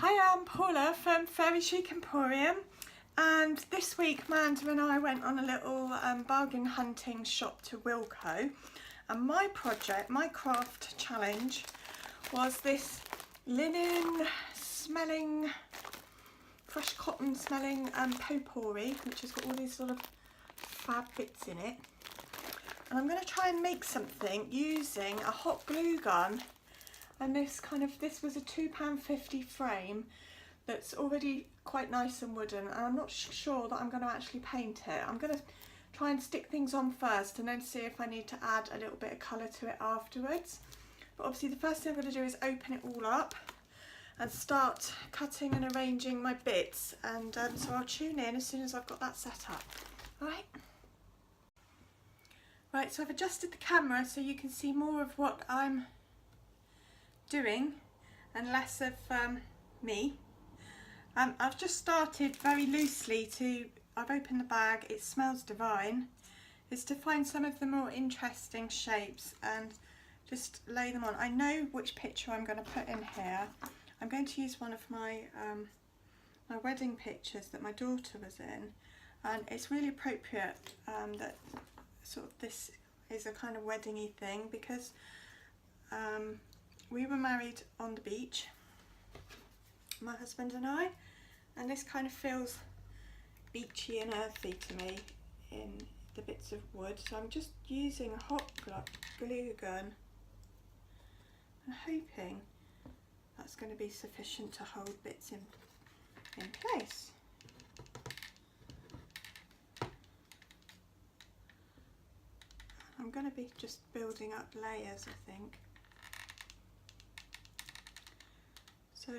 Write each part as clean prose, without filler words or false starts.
Hi, I'm Paula from Chic Emporium, and this week Amanda and I went on a little bargain hunting shop to Wilko, and my project, my craft challenge was this linen smelling, fresh cotton smelling pouri, which has got all these sort of fab bits in it. And I'm going to try and make something using a hot glue gun. And this was a £2.50 frame that's already quite nice and wooden, and I'm not sure that I'm going to actually paint it. I'm going to try and stick things on first and then see if I need to add a little bit of colour to it afterwards. But obviously the first thing I'm going to do is open it all up and start cutting and arranging my bits, and so I'll tune in as soon as I've got that set up. Alright? Right, so I've adjusted the camera so you can see more of what I'm doing and less of me. I've just started very loosely I've opened the bag, it smells divine, is to find some of the more interesting shapes and just lay them on. I know which picture I'm going to put in here. I'm going to use one of my my wedding pictures that my daughter was in, and it's really appropriate that sort of this is a kind of wedding-y thing, because we were married on the beach, my husband and I, and this kind of feels beachy and earthy to me in the bits of wood. So I'm just using a hot glue gun and hoping that's going to be sufficient to hold bits in place. I'm going to be just building up layers, I think. So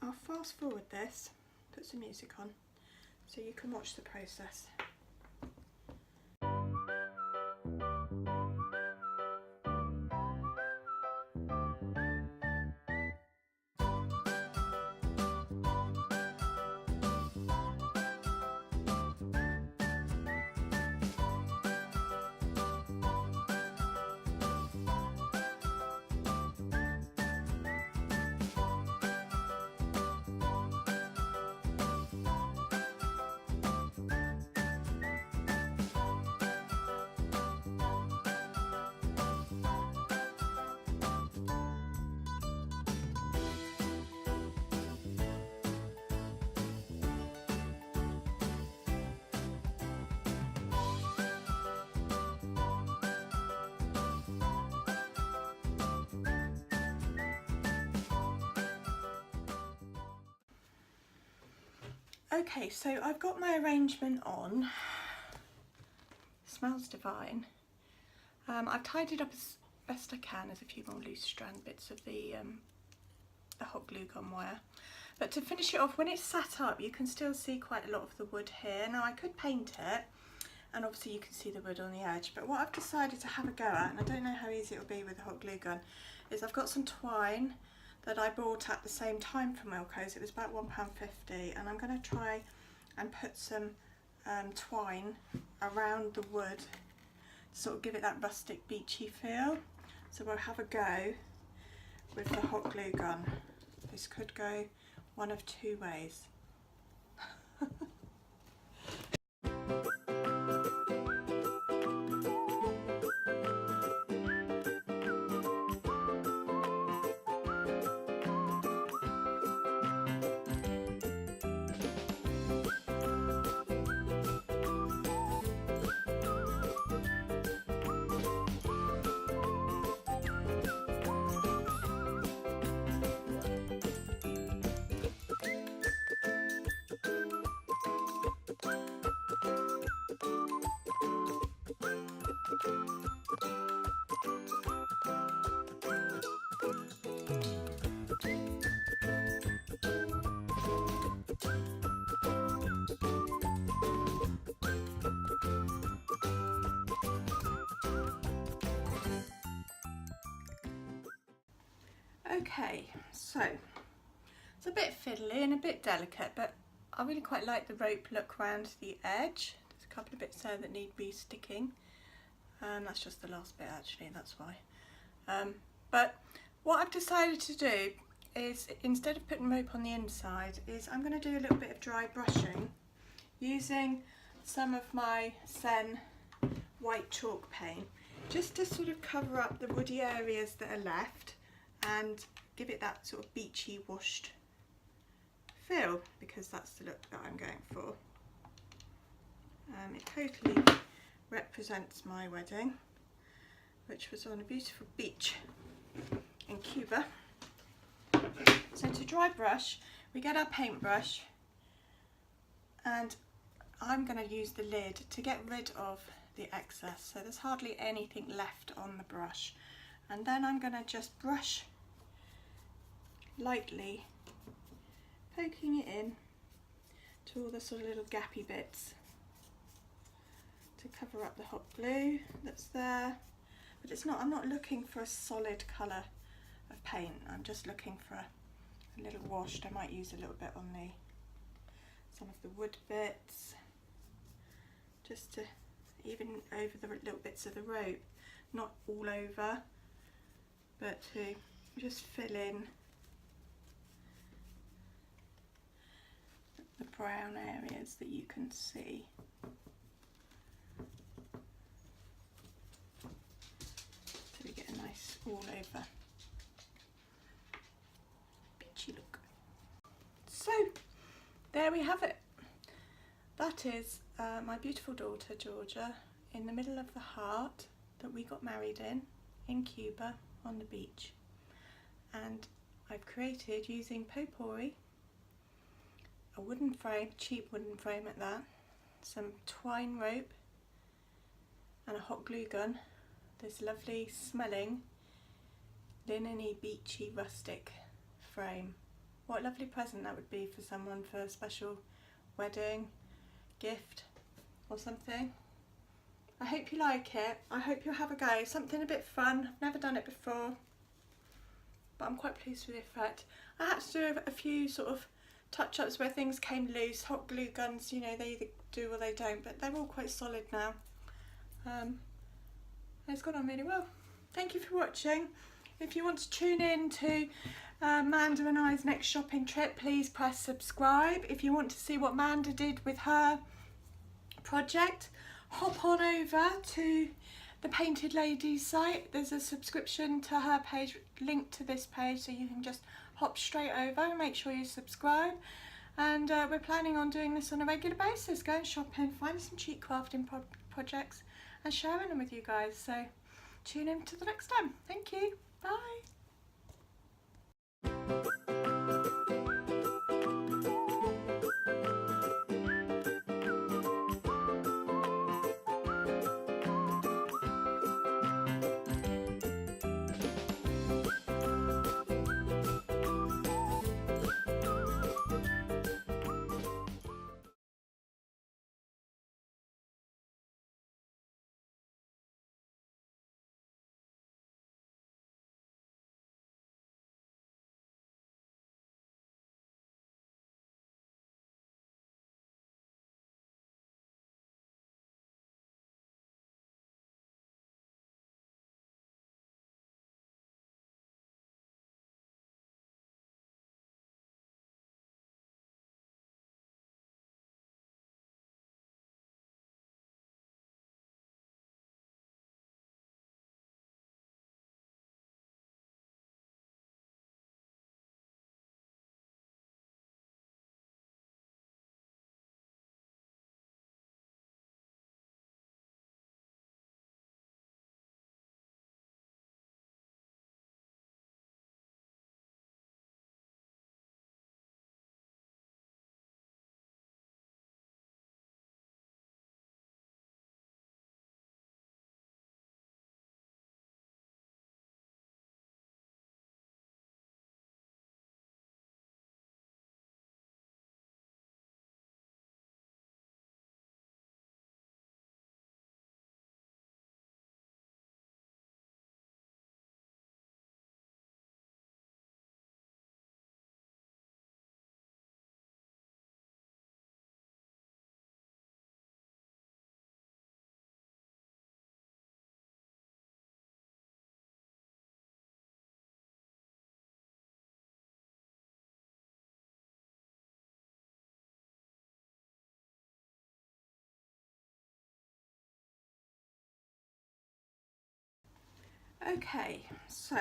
I'll fast forward this, put some music on so you can watch the process. Okay, so I've got my arrangement on. Smells divine. I've tidied up as best I can. There's a few more loose strand bits of the hot glue gun wire. But to finish it off, when it's sat up, you can still see quite a lot of the wood here. Now I could paint it, and obviously you can see the wood on the edge, but what I've decided to have a go at, and I don't know how easy it'll be with the hot glue gun, is I've got some twine that I bought at the same time from Wilko's. It was about £1.50, and I'm going to try and put some twine around the wood to sort of give it that rustic beachy feel. So we'll have a go with the hot glue gun. This could go one of two ways. Okay, so it's a bit fiddly and a bit delicate, but I really quite like the rope look round the edge. There's a couple of bits there that need re-sticking. That's just the last bit actually, that's why. But what I've decided to do is, instead of putting rope on the inside, is I'm going to do a little bit of dry brushing using some of my Sen white chalk paint, just to sort of cover up the woody areas that are left and give it that sort of beachy washed feel, because that's the look that I'm going for. It totally represents my wedding, which was on a beautiful beach in Cuba. So to dry brush, we get our paintbrush, and I'm going to use the lid to get rid of the excess, so there's hardly anything left on the brush. And then I'm going to just brush lightly, poking it in to all the sort of little gappy bits to cover up the hot glue that's there. But it's not, I'm not looking for a solid colour of paint, I'm just looking for a little washed. I might use a little bit on some of the wood bits, just to even over the little bits of the rope, not all over, but to just fill in the brown areas that you can see. So we get a nice all over beachy look. So there we have it. That is my beautiful daughter Georgia in the middle of the heart that we got married in Cuba on the beach. And I've created, using pouri, a wooden frame, cheap wooden frame at that, some twine rope and a hot glue gun, this lovely smelling linen-y, beachy, rustic frame. What a lovely present that would be for someone for a special wedding, gift or something. I hope you like it. I hope you'll have a go. Something a bit fun. I've never done it before, but I'm quite pleased with the effect. I had to do a few sort of touch-ups where things came loose. Hot glue guns, you know, they either do or they don't, but they're all quite solid now. It's gone on really well. Thank you for watching. If you want to tune in to Manda and I's next shopping trip, please press subscribe. If you want to see what Manda did with her project, hop on over to the Painted Ladies site. There's a subscription to her page linked to this page, so you can just hop straight over and make sure you subscribe. And we're planning on doing this on a regular basis, going shopping, finding some cheap crafting projects and sharing them with you guys. So tune in to the next time. Thank you. Bye. Okay, so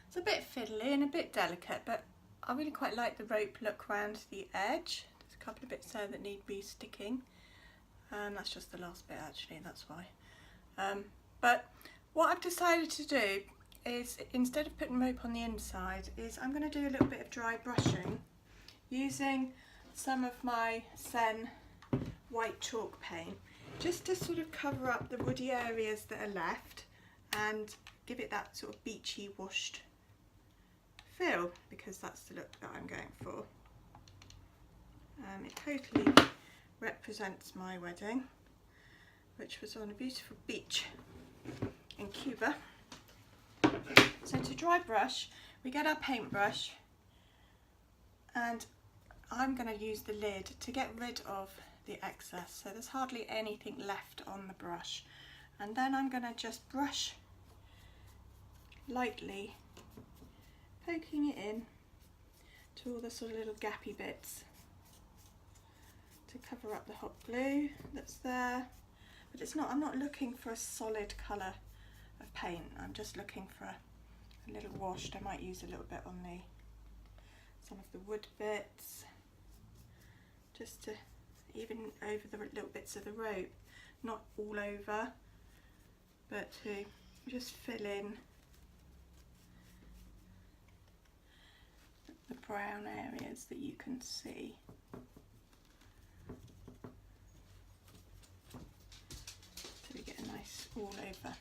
it's a bit fiddly and a bit delicate, but I really quite like the rope look around the edge. There's a couple of bits there that need be sticking, and that's just the last bit actually, that's why. But what I've decided to do is, instead of putting rope on the inside, is I'm going to do a little bit of dry brushing using some of my Sen white chalk paint, just to sort of cover up the woody areas that are left and give it that sort of beachy washed feel, because that's the look that I'm going for. It totally represents my wedding, which was on a beautiful beach in Cuba. So to dry brush, we get our paintbrush, and I'm going to use the lid to get rid of the excess, so there's hardly anything left on the brush, and then I'm going to just brush lightly, poking it in to all the sort of little gappy bits to cover up the hot glue that's there. But it's not, I'm not looking for a solid colour of paint, I'm just looking for a little washed. I might use a little bit on some of the wood bits, just to even over the little bits of the rope, not all over, but to just fill in the brown areas that you can see. So we get a nice all over